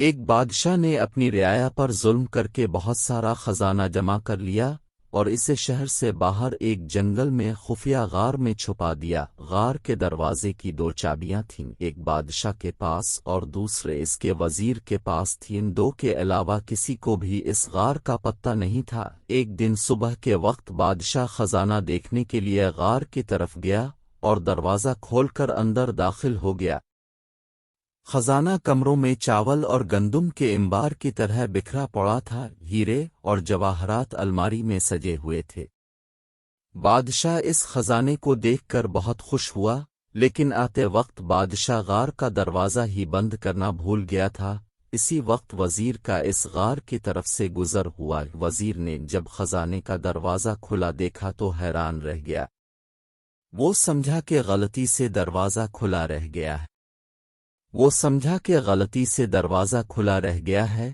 ایک بادشاہ نے اپنی رعایا پر ظلم کر کے بہت سارا خزانہ جمع کر لیا اور اسے شہر سے باہر ایک جنگل میں خفیہ غار میں چھپا دیا۔ غار کے دروازے کی 2 چابیاں تھیں، ایک بادشاہ کے پاس اور دوسرے اس کے وزیر کے پاس تھی۔ ان 2 کے علاوہ کسی کو بھی اس غار کا پتہ نہیں تھا۔ ایک دن صبح کے وقت بادشاہ خزانہ دیکھنے کے لیے غار کی طرف گیا اور دروازہ کھول کر اندر داخل ہو گیا۔ خزانہ کمروں میں چاول اور گندم کے انبار کی طرح بکھرا پڑا تھا، ہیرے اور جواہرات الماری میں سجے ہوئے تھے۔ بادشاہ اس خزانے کو دیکھ کر بہت خوش ہوا، لیکن آتے وقت بادشاہ غار کا دروازہ ہی بند کرنا بھول گیا تھا۔ اسی وقت وزیر کا اس غار کی طرف سے گزر ہوا۔ وزیر نے جب خزانے کا دروازہ کھلا دیکھا تو حیران رہ گیا۔ وہ سمجھا کہ غلطی سے دروازہ کھلا رہ گیا ہے۔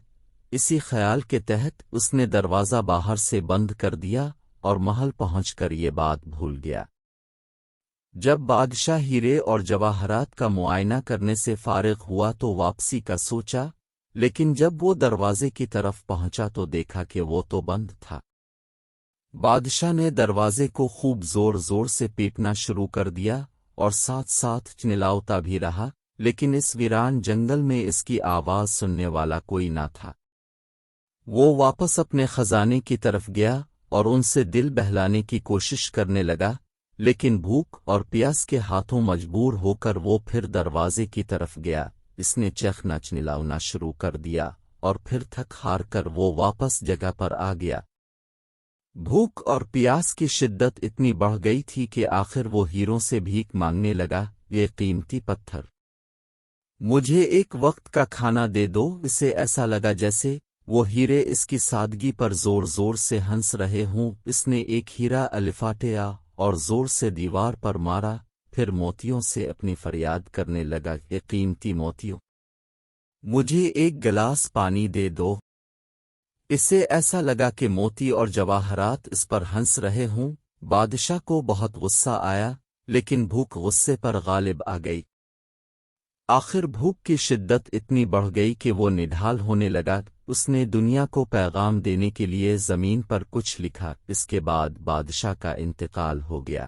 اسی خیال کے تحت اس نے دروازہ باہر سے بند کر دیا اور محل پہنچ کر یہ بات بھول گیا۔ جب بادشاہ ہیرے اور جواہرات کا معائنہ کرنے سے فارغ ہوا تو واپسی کا سوچا، لیکن جب وہ دروازے کی طرف پہنچا تو دیکھا کہ وہ تو بند تھا۔ بادشاہ نے دروازے کو خوب زور زور سے پیٹنا شروع کر دیا اور ساتھ ساتھ چنلاتا بھی رہا، لیکن اس ویران جنگل میں اس کی آواز سننے والا کوئی نہ تھا۔ وہ واپس اپنے خزانے کی طرف گیا اور ان سے دل بہلانے کی کوشش کرنے لگا، لیکن بھوک اور پیاس کے ہاتھوں مجبور ہو کر وہ پھر دروازے کی طرف گیا۔ اس نے چیخنا چلانا شروع کر دیا اور پھر تھک ہار کر وہ واپس جگہ پر آ گیا۔ بھوک اور پیاس کی شدت اتنی بڑھ گئی تھی کہ آخر وہ ہیروں سے بھیک مانگنے لگا، یہ قیمتی پتھر مجھے ایک وقت کا کھانا دے دو۔ اسے ایسا لگا جیسے وہ ہیرے اس کی سادگی پر زور زور سے ہنس رہے ہوں۔ اس نے ایک ہیرا الفاٹیا اور زور سے دیوار پر مارا، پھر موتیوں سے اپنی فریاد کرنے لگا، یہ قیمتی موتیوں مجھے ایک گلاس پانی دے دو۔ اسے ایسا لگا کہ موتی اور جواہرات اس پر ہنس رہے ہوں۔ بادشاہ کو بہت غصہ آیا، لیکن بھوک غصے پر غالب آ گئی۔ آخر بھوک کی شدت اتنی بڑھ گئی کہ وہ نڈھال ہونے لگا۔ اس نے دنیا کو پیغام دینے کے لیے زمین پر کچھ لکھا۔ اس کے بعد بادشاہ کا انتقال ہو گیا۔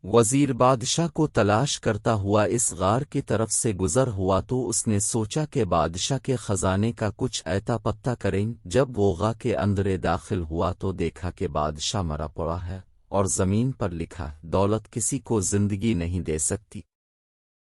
وزیر بادشاہ کو تلاش کرتا ہوا اس غار کی طرف سے گزر ہوا تو اس نے سوچا کہ بادشاہ کے خزانے کا کچھ ایتا پتہ کریں۔ جب وہ غار کے اندر داخل ہوا تو دیکھا کہ بادشاہ مرا پڑا ہے اور زمین پر لکھا، دولت کسی کو زندگی نہیں دے سکتی۔